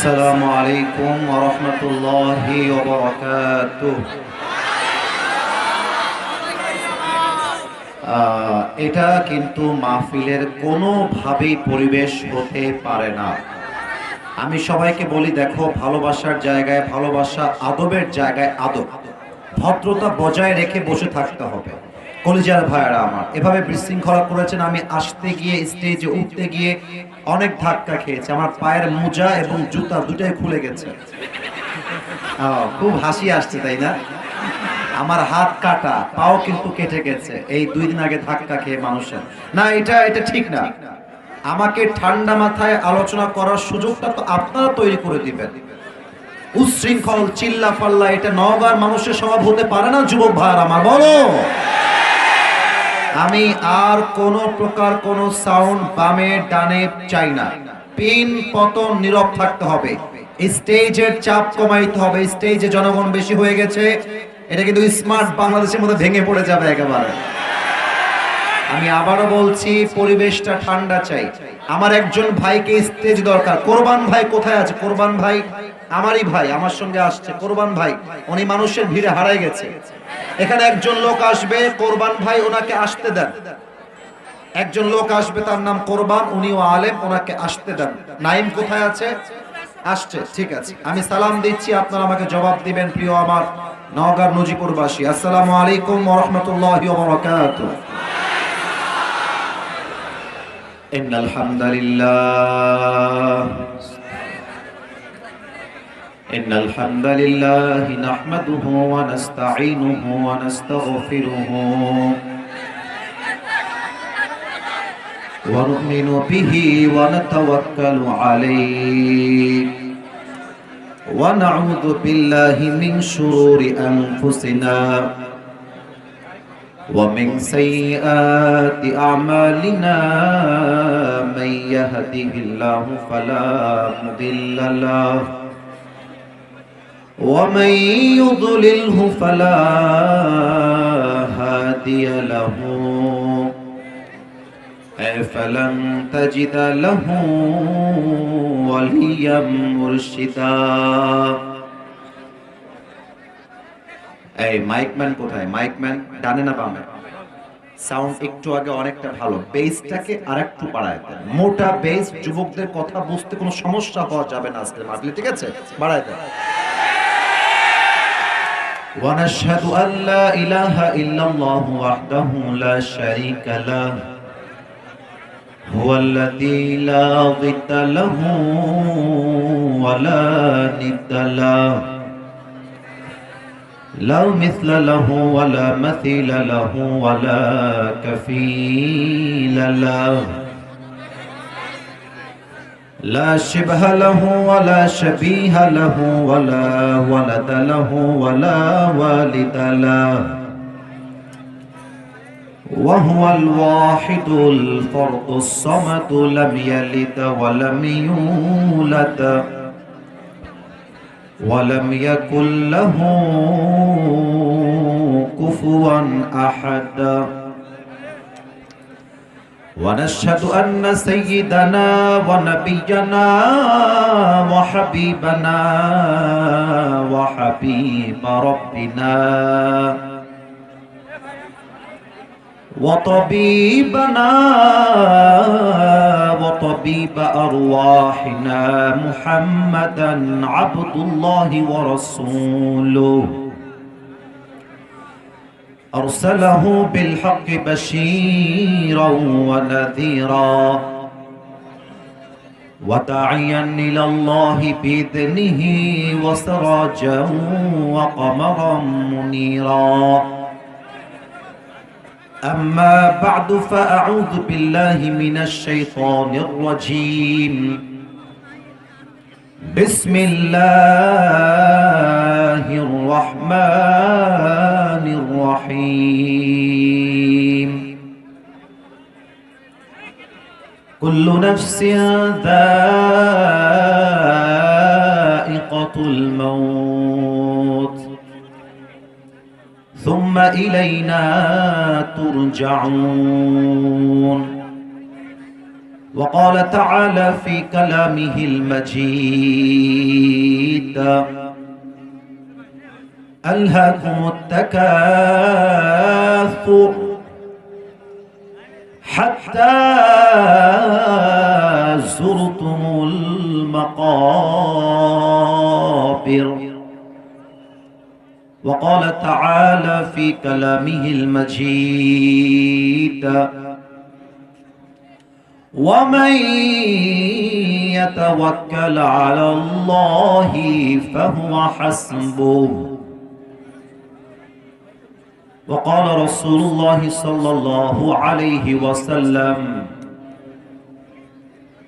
আসসালামু আলাইকুম ওয়া রাহমাতুল্লাহি ওয়া বারাকাতুহু। এটা কিন্তু মাহফিলের কোনোভাবেই পরিবেশ হতে পারে না। আমি সবাইকে বলি, দেখো, ভালোবাসার জায়গায় ভালোবাসা, আদবের জায়গায় আদব, ভদ্রতা বজায় রেখে বসে থাকতে হবে। কলিজার ভাইয়েরা আমার, এভাবে বিশৃঙ্খলা করেছেন। আমি আসতে গিয়ে, স্টেজে উঠতে গিয়ে অনেক ধাক্কা খেয়েছি। আমার পায়ের মোজা এবং জুতা দুটাই খুলে গেছে। খুব হাসি আসছে, তাই না? আমার হাত কাটা, পাও কিন্তু কেটে গেছে এই 2 দিন আগে ধাক্কা খেয়ে মানুষের। না, এটা ঠিক না। আমাকে ঠান্ডা মাথায় আলোচনা করার সুযোগটা তো আপনারা তৈরি করে দিবেন। উচ্ছৃঙ্খল চিল্লা পাল্লা, এটা নওগাঁর মানুষের স্বভাব হতে পারে না। যুবক ভাইরা আমার, বলো। আমি আর কোন প্রকার কোন সাউন্ড বামে ডানে চাই না। পিন পতন নীরব থাকতে হবে। স্টেজের চাপ কমাইতে হবে। স্টেজে জনগণ বেশি হয়ে গেছে, এটা কিন্তু স্মার্ট বাংলাদেশের মধ্যে ভেঙে পড়ে যাবে একেবারে। আমি আবারও বলছি, পরিবেশটা ঠান্ডা চাই। আমার একজন ভাইকে স্টেজ দরকার। কোরবান ভাই কোথায় আছে? কোরবান ভাই আমারই ভাই, আমার সঙ্গে আসছে। কোরবান ভাই, উনি মানুষের ভিড়ে হারাই গেছে। এখানে একজন লোক আসবে, কোরবান ভাই, ওনাকে আসতে দেন। একজন লোক আসবে, তার নাম কোরবান, উনিও আলেম, ওনাকে আসতে দেন। নাইম কোথায় আছে? আসছে, ঠিক আছে। আমি সালাম দিচ্ছি, আপনারা আমাকে জবাব দিবেন। প্রিয় আমার নওগাঁর নজিপুরবাসী, আসসালামু আলাইকুম ওয়া রাহমাতুল্লাহি ওয়া বারাকাতুহু। ইন্নাল হামদালিল্লাহ ইন্নাল হামদালিল্লাহ নাহমাদুহু ওয়া নাস্তাঈনুহু ওয়া নাস্তাগফিরুহু ওয়া নু'মিনু বিহি ওয়া নাতাওয়াক্কালু আলাইহি ওয়া নাউযু বিল্লাহি মিন শুরুরি আনফুসিনা ومن سيئات أعمالنا من يهده الله فلا مضل له ومن يضلله فلا هادي له فلن تجد له وليا مرشدا। এই মাইকম্যান কোথায়? মাইকম্যান ডানে না বামে? সাউন্ড একটু আগে অনেকটা ভালো, বেসটাকে আরেকটু বাড়ায় দেন। মোটা বেস, যুবকদের কথা বুঝতে কোনো সমস্যা হওয়া যাবে না আজকের মাহফিলে, ঠিক আছে? বাড়ায় দেন। ওয়া নাশহাদু আল্লা ইলাহা ইল্লাল্লাহু ওয়াহদাহু লা শারীকা লাহু হুয়াল্লাযী লা যিদ্দা লাহু ওয়া লা নিদ্দা লাহু لا مثل له ولا مثيل له ولا كفيل له لا شبه له ولا شبيه له ولا ولد له ولا والد له وهو الواحد الفرد الصمد لم يلد ولم يولد ولم يكن له كفوا أحد ونشهد أن سيدنا ونبينا وحبيبنا وحبيب ربنا وطبيبنا وطبيب أرواحنا محمدا عبد الله ورسوله أرسله بالحق بشيرا ونذيرا وداعيا إلى الله بإذنه وسراجا وقمرا منيرا أما بعد فأعوذ بالله من الشيطان الرجيم بسم الله الرحمن الرحيم كل نفس ذائقة الموت ثم إلينا ترجعون وقال تعالى في كلامه المجيد ألهاكم التكاثر حتى زرتم المقابر. وقال تعالى في كلامه المجيد ومن يتوكل على الله فهو حسبه. وقال رسول الله صلى الله عليه وسلم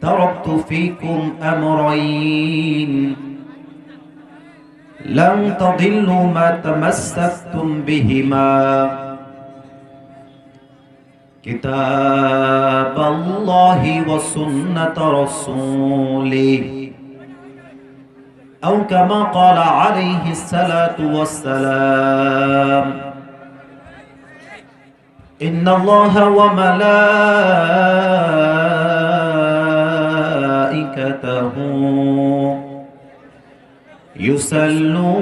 تركت فيكم أمرين لن تضلوا ما تمسكتم بهما كتاب الله وسنة رسوله أو كما قال عليه الصلاة والسلام إن الله وملائكته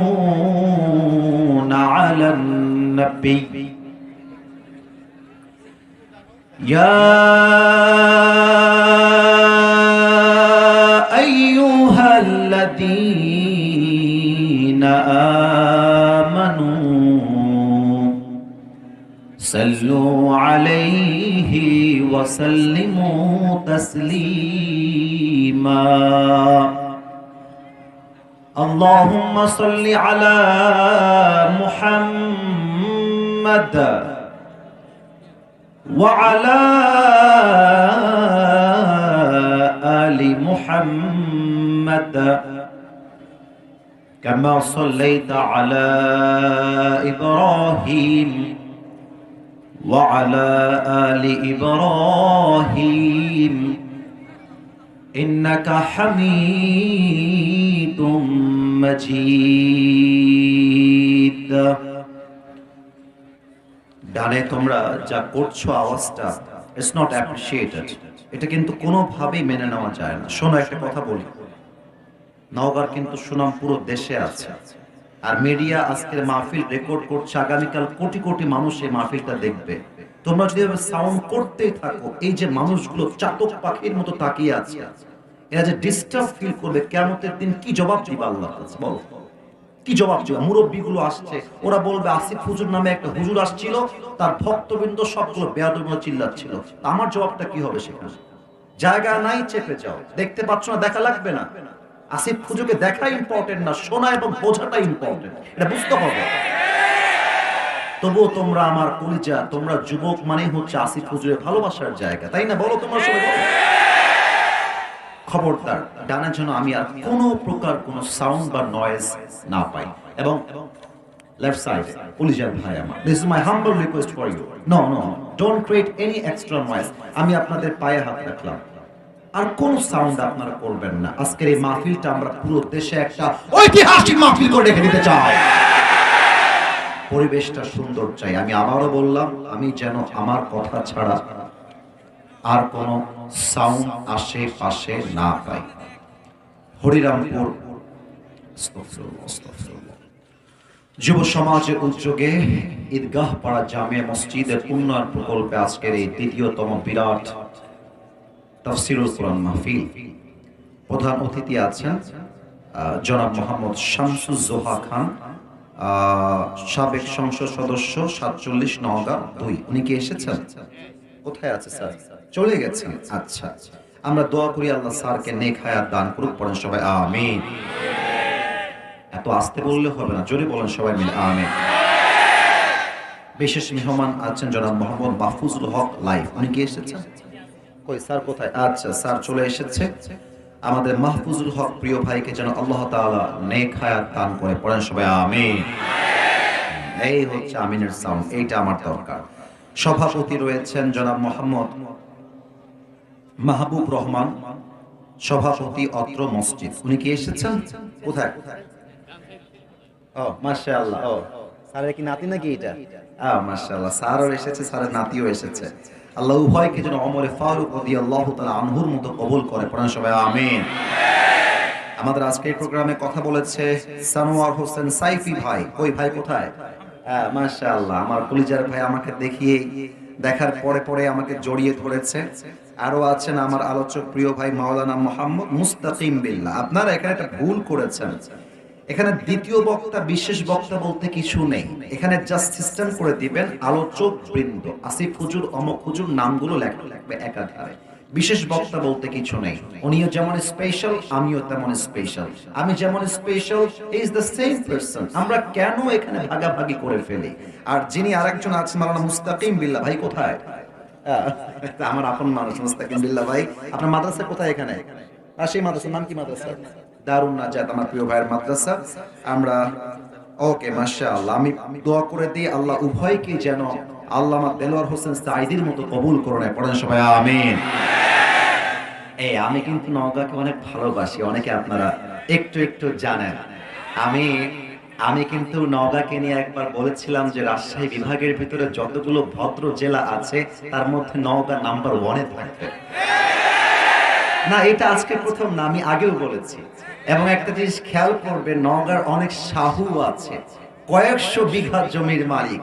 يصلون على النبي يا أيها الذين آمنوا صلوا عليه وسلموا تسليما اللهم صل على محمد وعلى آل محمد كما صليت على إبراهيم وعلى آل إبراهيم إنك حميد مجيد. ডানে তোমরা যা করছো আওয়াজটা ইটস নট অ্যাপ্রিশিয়েটেড, এটা কিন্তু কোনোভাবেই মেনে নেওয়া যায় না। শোনো একটা কথা বলি, নওগাঁর কিন্তু সুনাম পুরো দেশে আছে, আর মিডিয়া আজকের মাহফিল রেকর্ড করছে, আগামীকাল কোটি কোটি মানুষ এই মাহফিলটা দেখবে। তোমরা যদি সাউন্ড করতেই থাকো, এই যে মানুষগুলো চাতক পাখির মতো তাকিয়ে আছে, এরা যে ডিস্টার্ব ফিল করবে, কিয়ামতের দিন কি জবাব দিবা আল্লাহর কাছে? বলো কি জবাব দিবা? মুরব্বীগুলো আসছে, ওরা বলবে আসিফ হুজুর নামে একটা হুজুর আসছিল, তার ভক্তবৃন্দ সবগুলো বেয়াদব চিল্লাচ্ছিল, আমার জবাবটা কি হবে? সেখানে জায়গা নাই, চেপে যাও। দেখতে পাচ্ছ না? দেখা লাগবে না। আসিফ হুজুরকে দেখা ইম্পর্টেন্ট না, শোনা এবং বোঝাটা ইম্পর্টেন্ট, এটা বুঝতে হবে। তবুও তোমরা আমার কলিজা, তোমরা যুবক মানেই হচ্ছে আসিফ হুজুরের ভালোবাসার জায়গা, তাই না? বলো তোমরা সবাই বলো। খবরদার ডানের জন্য আমি আর কোনো প্রকার কোনো সাউন্ড বা নয়েজ না পাই। এবং লেফট সাইড কলিজার ভাই আমার, this is my humble request for you, no no don't create any extra noise. আমি আপনাদের পায়ে হাত রাখলাম, আর কোন সাউন্ড আপনারা করবেন না। আজকের এই মাহফিলটা আমরা পুরো দেশে একটা ঐতিহাসিক মাহফিল করে রেখে দিতে চাই। পরিবেশটা সুন্দর চাই। আমি আবারও বললাম, আমি যেন আমার কথা ছাড়া আর কোন সাউন্ড আশেপাশে না পাই। হরিরামপুর যুব সমাজের উদ্যোগে ঈদগাহ পাড়া জামিয়া মসজিদের উন্নয়ন প্রকল্পে আজকের এই দ্বিতীয়তম বিরাট তাফসীরুল কোরআন মাহফিল। প্রধান অতিথি আছেন জনাব মোহাম্মদ শামসুজ্জোহা খান, সাবেক সংসদ সদস্য 47 নওগাঁ 2। উনি কি এসেছেন? কোথায় আছে স্যার? চলে গেছেন। আচ্ছা, আমরা দোয়া করি আল্লাহ স্যারকে নেক হায়াত দান করুক। পড়েন সবাই আমিন। এত আস্তে বললে হবে না, জোরে বলেন সবাই মিলে আমিন। বিশেষ মেহমান আছেন জনাব মোহাম্মদ মাহফুজুল হক লাইফ। উনি কি এসেছেন? কই স্যার কোথায়? আচ্ছা, স্যার চলে এসেছে। আমাদের মাহফুজুল হক প্রিয় ভাইকে যেন আল্লাহ তাআলা নেক হায়াত দান করে। পড়েন সবাই আমিন। এই হচ্ছে আমিনের সাউন্ড, এইটা আমার দরকার। সভাপতি রয়েছেন জনাব মোহাম্মদ মাহবুব রহমান, সভাপতি অত্র মসজিদ। উনি কি এসেছেন? কোথায়? ও মাশাআল্লাহ। ও স্যারের কি নাতি নাকি এটা? মাশাআল্লাহ, স্যারও এসেছে, স্যারের নাতিও এসেছে। আল্লাহ উভয়কে যেন ওমর ফারুক রাদিয়াল্লাহু তাআলা আনহুর মতো কবুল করে, পড়েন সবাই আমিন। আমাদের আজকে এই প্রোগ্রামে কথা বলেছে সানোয়ার হোসেন সাইফি ভাই। কই ভাই কোথায়? হ্যাঁ মাশাআল্লাহ, আমার কলিজার ভাই আমাকে দেখার পরে পরে আমাকে জড়িয়ে ধরেছে। আরো আছেন আমার আলোচক প্রিয় ভাই মাওলানা মোহাম্মদ মুস্তাকিম বিল্লাহ। আপনারা এখানে একটা ভুল করেছেন, এখানে দ্বিতীয় বক্তা বিশেষ বক্তা বলতে কিছু নেই। এখানে জাস্ট সিস্টেম করে দিবেন আলোচক বৃন্দ, আসিফ হুজুর, অমক হুজুর, নামগুলো লাগবে একাধারে। বিশেষ বক্তা বলতে কিছু নেই। উনিও যেমন স্পেশাল, আমিও তেমন স্পেশাল। আমি যেমন special, he is the same person. আমরা কেন এখানে ভাগাভাগি করে ফেলি? আর যিনি আরেকজন আছেন মাওলানা মুস্তাকিম বিল্লাহ ভাই কোথায়? আমার আপন মানুষ মুস্তাকিম বিল্লাহ ভাই। আপনার মাদ্রাসা কোথায় এখানে? আর সেই মাদ্রাসার নাম কি? মাদ্রাসা দারুন নাজাত, আমার প্রিয় ভাইয়ের মাদ্রাসা। আমরা ওকে মাশাআল্লাহ, আমি দোয়া করে দিই আল্লাহ উভয়কে যেন আল্লামা দেলোয়ার হোসেন সাঈদীর মতো কবুল করে নেয়, পড়েন সবাই আমিন। আমি কিন্তু নওগাঁকে অনেক ভালোবাসি, অনেকে আপনারা একটু একটু জানেন। আমি কিন্তু নওগাঁকে নিয়ে একবার বলেছিলাম যে রাজশাহী বিভাগের ভিতরে যতগুলো ভদ্র জেলা আছে তার মধ্যে নওগাঁ নাম্বার 1-এ থাকবে। না, এটা আজকে প্রথম না, আমি আগেও বলেছি। এবং একটা জিনিস খেয়াল করবে, নওগাঁর অনেক সাহু আছে, কয়েকশো বিঘা জমির মালিক,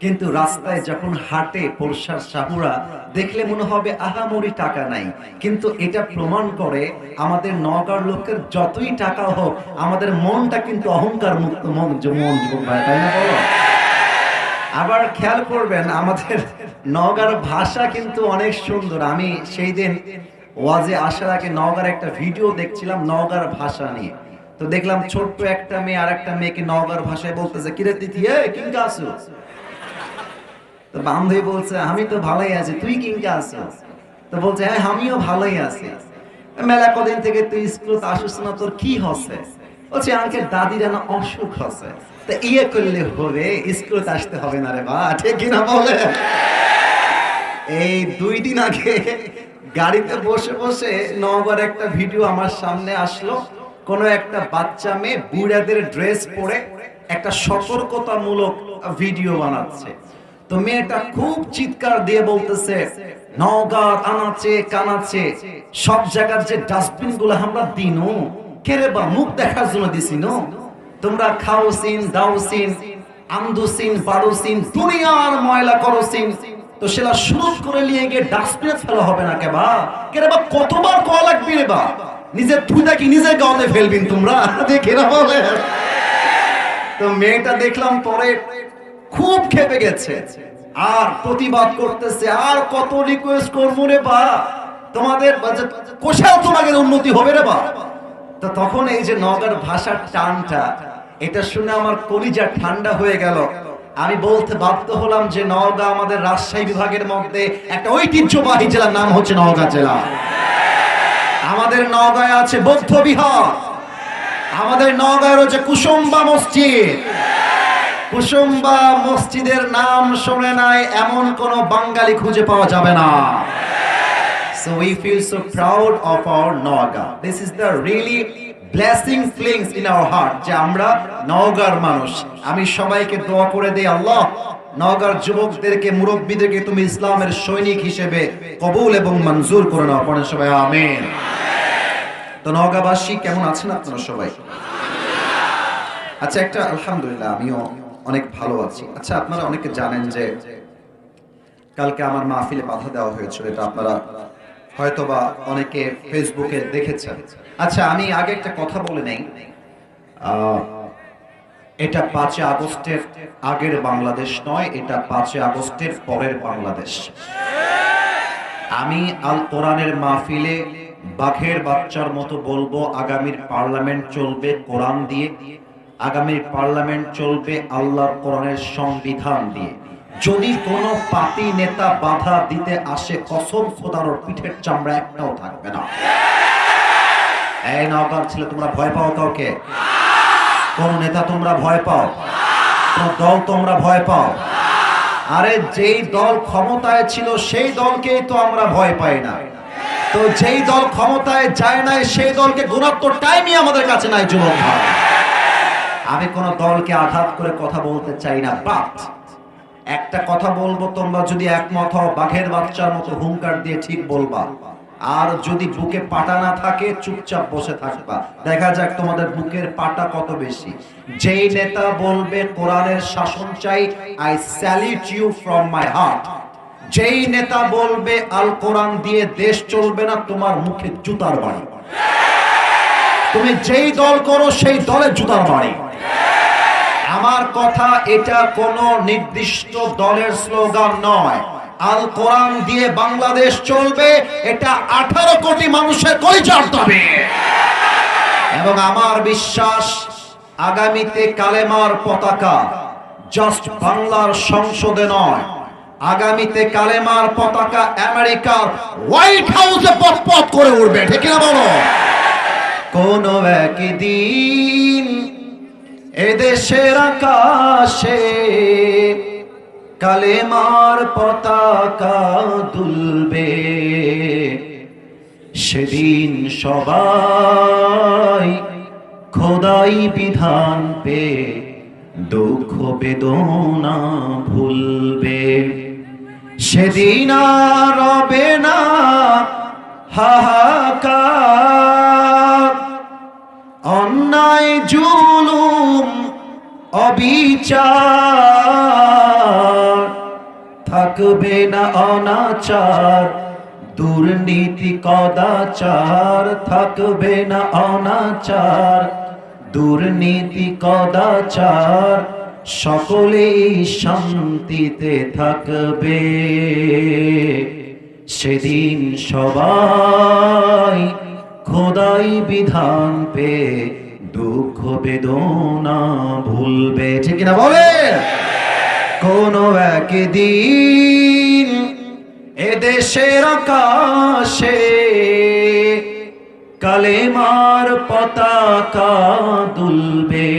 কিন্তু রাস্তায় যখন হাঁটে পরশার সাহুরা দেখলে মনে হবে আহামরি টাকা নাই। কিন্তু এটা প্রমাণ করে আমাদের নওগাঁর লোকের যতই টাকা হোক আমাদের মনটা কিন্তু অহংকার মুক্ত মন, তাই না বলো? আবার খেয়াল করবেন আমাদের নওগাঁর ভাষা কিন্তু অনেক সুন্দর। আমি সেই দিন ওয়াজে আসার আগে নওগাঁর একটা ভিডিও দেখছিলাম নওগাঁর ভাষা নিয়ে। তো দেখলাম ছোট্ট একটা মেয়ে আর একটা মেয়েকে নওগাঁর ভাষায় বলতেছে, কিরে তিথি কিংকা আছো? তো বান্ধবী বলছে, আমি তো ভালোই আছি, তুই কিংকা আছো? তো বলছে, হ্যাঁ আমিও ভালোই আছি। মেলা কদিন থেকে তুই স্কুল আসিস না, তোর কি হচ্ছে? বলছে, আমাকে দাদিরা না অসুখ হচ্ছে। তো ইয়ে করলে হবে, স্কুল আসতে হবে না রে বা, ঠিক কিনা বলে? এই 2 দিন আগে গাড়িতে বসে বসে নওগাঁর একটা ভিডিও আমার সামনে আসলো। কোন একটা বাচ্চা মেয়ে বুড়াদের ড্রেস পরে একটা সতর্কতামূলক ভিডিও বানাচ্ছে। তো মেয়েটা খুব চিৎকার দিয়ে বলতেছে, নওগাঁর আনাচে কানাচে সব জায়গার যে ডাস্টবিন গুলো আমরা দিনো কেরে বা মুখ দেখার জন্য দিছি নো, তোমরা খাও সিন, দাও সিন, আন্দু সিন, বারো সিন, দুনিয়ার ময়লা করো সিন, তো সেটা শুরু করে নিয়ে গিয়ে ডাস্টবিনে ফেলা হবে না কেবা? কেরে বা কতবার কল লাগবে রে বা? নিজের থুইটা কি নিজে গাওতে ফেলবেন তোমরা, দেখে না বলে? তো মেয়েটা দেখলাম পরে খুব খেপে গেছে আর প্রতিবাদ করতেছে, আর কত রিকোয়েস্ট করবো রে বা, তোমাদের কোথাও তোমাদের উন্নতি হবে রে বা। তো তখন এই যে নওগাঁর ভাষার টানটা, এটা শুনে আমার কলিজা ঠান্ডা হয়ে গেল। আমি বলতে বাধ্য হলাম যে নওগাঁ আমাদের রাজশাহী বিভাগের মধ্যে একটা ঐতিহ্যবাহী জেলার নাম হচ্ছে নওগাঁ জেলা। আমাদের নওগাঁয় আছে বৌদ্ধ বিহার, আমাদের নওগাঁয় রয়েছে কুসুম্বা মসজিদ। কুসুম্বা মসজিদের নাম শুনে নাই এমন কোন বাঙালি খুঁজে পাওয়া যাবে না। So we feel so proud of our Naga. This is the really blessing feelings in our heart যে আমরা নওগাঁর মানুষ। আমি সবাইকে দোয়া করে দেই, আল্লাহ নওগাঁর যুবকদেরকে, মুরব্বীদেরকে তুমি ইসলামের সৈনিক হিসেবে কবুল এবং মঞ্জুর করে নাও, পড়েন সবাই আমিন। তো নওগাঁবাসী কেমন আছেন আপনারা সবাই? আচ্ছা, একটা আলহামদুলিল্লাহ, আমিও অনেক ভালো আছি। আচ্ছা, আপনারা অনেকে জানেন যে কালকে আমার মাহফিলে বাধা দেওয়া হয়েছিল, এটা আপনারা হয়তোবা অনেকে ফেসবুকে দেখেছেন। আচ্ছা, আমি আগে একটা কথা বলে নেই, এটা 5 আগস্টের আগের বাংলাদেশ নয়, এটা 5 আগস্টের পরের বাংলাদেশ। আমি আল কোরআনের মাহফিলে বাঘের বাচ্চার মতো বলবো, আগামীর পার্লামেন্ট চলবে কোরআন দিয়ে, আগামীর পার্লামেন্ট চলবে আল্লাহর কোরআনের সংবিধান দিয়ে। যদি কোনো পার্টি নেতা বাধা দিতে আসে, কসম খোদার পিঠের চামড়া একটাও থাকবে না। এই নওগাঁর ছেলে, তোমরা ভয় পাও কাউকে? কোন নেতা তোমরা ভয় পাও? কোন দল তোমরা ভয় পাও? আরে যেই দল ক্ষমতায় ছিল সেই দলকেই তো আমরা ভয় পাই না। তো যেই দল ক্ষমতায় যায় নাই সেই দলকে গুণাত্মক টাইমই আমাদের কাছে নাই যুবক ভাই। আমি কোন দলকে আঘাত করে কথা বলতে চাই না, বাট একটা কথা বলবো, তোমরা যদি একমত হও বাঘের বাচ্চার মতো হুঙ্কার দিয়ে ঠিক বলবা, আর যদি বুকে পাটা না থাকে চুপচাপ বসে থাকবা। দেখা যাক তোমাদের বুকের পাটা কত বেশি। যেই নেতা বলবে কোরআনের শাসন চাই, I salute you from my heart. যেই নেতা বলবে আল কোরআন দিয়ে দেশ চলবে না, তোমার মুখে জুতার বাড়ি। তুমি যেই দল করো সেই দলে জুতার বাড়ি। আমার কথা, এটা কোনো নির্দিষ্ট দলের স্লোগান নয়। আল কোরআন দিয়ে বাংলাদেশ চলবে, এটা 18 কোটি মানুষের কলিজার দাবি। এবং আমার বিশ্বাস আগামীতে কালেমার পতাকা জাস্ট বাংলার সংসদে নয়, আগামীতে কালেমার পতাকা আমেরিকার হোয়াইট হাউসে পথ করে উঠবে। ঠিক না বলো? কোন একদিন এদেশের আকাশে কালেমার পতাকা দুলবে, সেদিন সবাই খোদাই বিধান পে দুঃখ বেদনা ভুলবে। সেদিন আর রবে না হাহাকার, অন্যায় জুলুম অবিচার, থাকবে না অনাচার দুর্নীতি কদাচার, থাকবে না অনাচার দুর্নীতি কদাচার, সকলেই শান্তিতে থাকবে। সেদিন সবাই খোদাই বিধান পে দুঃখ বেদনা ভুলবে। ঠিক না বলে? কোন একদিন এদেশের আকাশে কালেমার পতাকা দুলবে,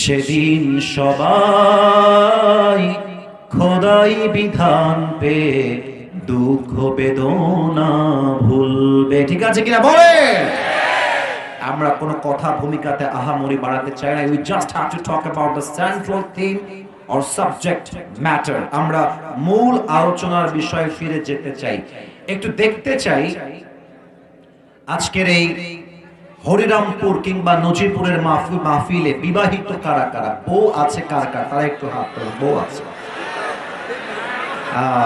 সেদিন সবাই খোদাই বিধান পে দুঃখ বেদনা ভুলবে। ঠিক আছে কিনা বলে? আমরা কোনো কথা ভূমিকাতে আহামরি বাড়াতে চাই না। We just have to talk about the central theme or subject matter. আমরা মূল আলোচনার বিষয়ে ফিরে যেতে চাই। একটু দেখতে চাই আজকের এই হরিরামপুর কিংবা নজিরপুরের মাহফিলে বিবাহিত কারা কারা, বউ আছে কারা কারা, তারা একটু হাত তোলেন। বউ আছে?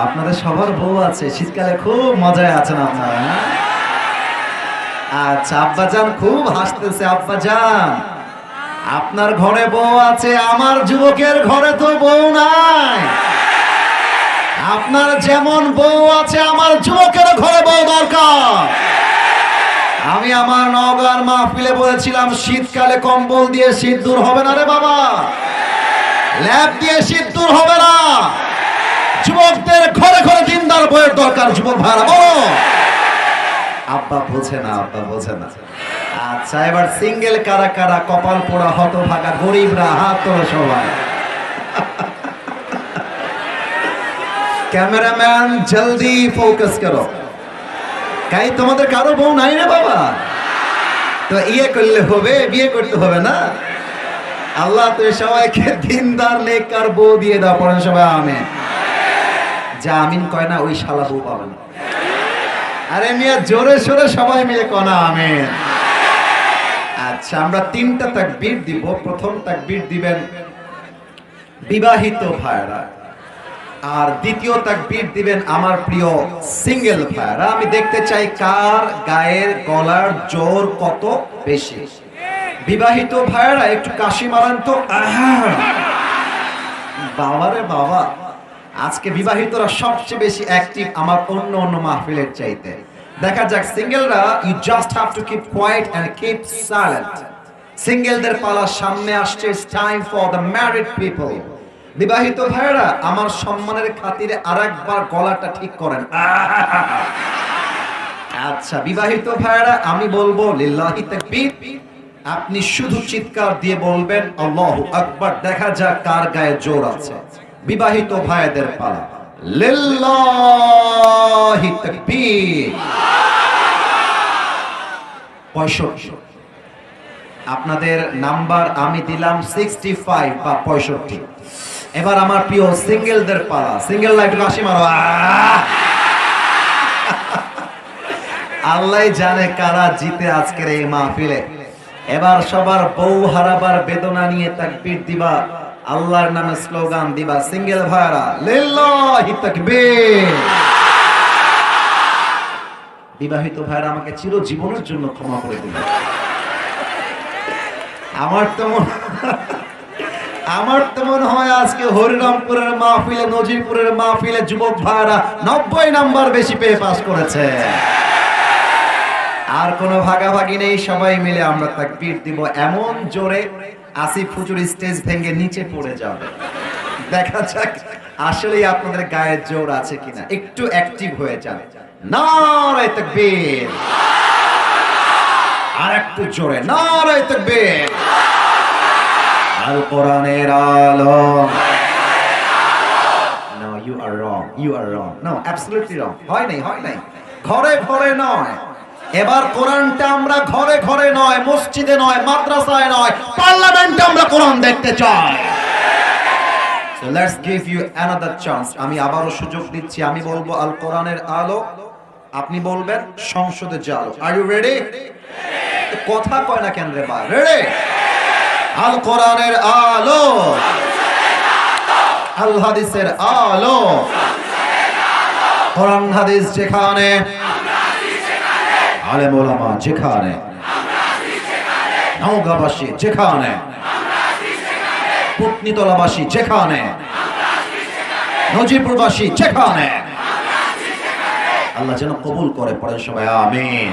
আপনাদের সবার বউ আছে, শীতকালে খুব মজায় আছেন আপনারা। আচ্ছা, আব্বাজান খুব হাসতেছে। আব্বাজান, আপনার ঘরে বউ আছে, আমার যুবকের ঘরে তো বউ নাই। আপনার যেমন বউ আছে, আমার যুবকের ঘরে বউ দরকার। আমি আমার নওগাঁর মাহফিলে বলেছিলাম, শীতকালে কম্বল দিয়ে শীত দূর হবে না রে বাবা, ল্যাপ দিয়ে শীত দূর হবে না। যুবকদের ঘরে ঘরে দিনদার বউয়ের দরকার। যুবক ভাইরা বলো। আব্বা বোঝে না, আব্বা বোঝে না। আচ্ছা, এবার সিঙ্গেল কারা কারা, কপাল পোড়া হতভাগা গরিবরা হাত তোলো সবাই। ক্যামেরাম্যান জলদি ফোকাস করো। কাই তোমাদের কারো বউ নাই রে বাবা? তো ইয়ে করলে হবে, বিয়ে করতে হবে না? আল্লাহ তো সবাইকে দিনদার নেককার বউ দিয়ে দাও। পড়েন সবাই আমিন। যা আমিন কয় না, ওই শালা বউ পাবে না। আরে মিয়া, জোরে সোরে সবাই মিলে কনা আমিন। আচ্ছা, আমরা 3টা তাকবীর দিব। প্রথম তাকবীর দিবেন বিবাহিত ভাইরা, আর দ্বিতীয় তাকবীর দিবেন আমার প্রিয় সিঙ্গেল ভাইরা। আমি দেখতে চাই কার গায়ের গলার জোর কত বেশি। বিবাহিত ভাইরা একটু কাশি মারান তো। বাবারে বাবা, আজকে বিবাহিতরা সবচেয়ে বেশি অ্যাক্টিভ আমার অন্য মাহফিলের চাইতে। দেখা যাক সিঙ্গেলরা, you just have to keep quiet and keep silent. সিঙ্গেলদের পালা সামনে আসছে। It's time for the married people. বিবাহিত ভাইরা, আমার সম্মানের খাতিরে আরেকবার গলাটা ঠিক করেন। আচ্ছা, বিবাহিত ভাইরা, আমি বলবো লিল্লাহি তাকবীর, আপনি শুধু চিৎকার দিয়ে বলবেন আল্লাহু আকবার। দেখা যাক কার গায়ে জোর আছে। বিবাহিত ভাইদের পালা। লিল্লাহি তাকবীর। 65। আপনাদের নাম্বার আমি দিলাম 65 বা 65। এবার আমার প্রিয় সিঙ্গেলদের পালা। সিঙ্গেল লাইট হাসি মারো। আল্লাহ জানে কারা জিতে আজকের এই মাহফিলে। এবার সবার বউ হারাবার বেদনা নিয়ে তাকবীর দিবা, আল্লাহর নামে স্লোগান দিবা। সিঙ্গেল ভাইরা লিল্লাহি তাকবীর। বিবাহিত ভাইরা আমাকে চিরজীবনের জন্য ক্ষমা করে দিবেন। আমার তো মনে হয় আজকে হরিরামপুরের মাহফিলে, নজিরপুরের মাহফিলে যুবক ভাইরা 90 নাম্বার বেশি পেয়ে পাস করেছে। আর কোনো ভাগাভাগি নেই, সবাই মিলে আমরা তাকবীর দিব এমন জোরে আসিফ হুজুর স্টেজ ভেঙে নিচে পড়ে যাবে। দেখা যাক আসলেই আপনাদের গায়ে জোর আছে কিনা। একটু অ্যাক্টিভ হয়ে যান। নারে তাকবীর। আর একটু জোরে নারে তাকবীর। আল কোরআনের আলো। No, you are wrong. You are wrong. No, absolutely wrong. হয় নাই। ঘরে ঘরে নয়। এবার কোরআনটা আমরা ঘরে ঘরে নয়, মসজিদে নয়, মাদ্রাসায় নয়, পার্লামেন্টে আমরা কোরআন দেখতে চাই। So let's give you another chance. আমি আবারও সুযোগ দিচ্ছি। আমি বলবো আল কোরআনের আলো, আপনি বলবেন সংসদে জালো। Are you ready? কথা কয় না কেন রে ভাই? Ready? আল কোরআনের আলো, আল হাদিসের আলো, কোরআন হাদিস যেখানে, আলেম ওলামা যেখানে, নওগাঁবাসী যেখানে, পুতনিতলাবাসী যেখানে, নজিরপুরবাসী যেখানে, আল্লাহ যেন কবুল করে। পড়েন সবাই আমিন।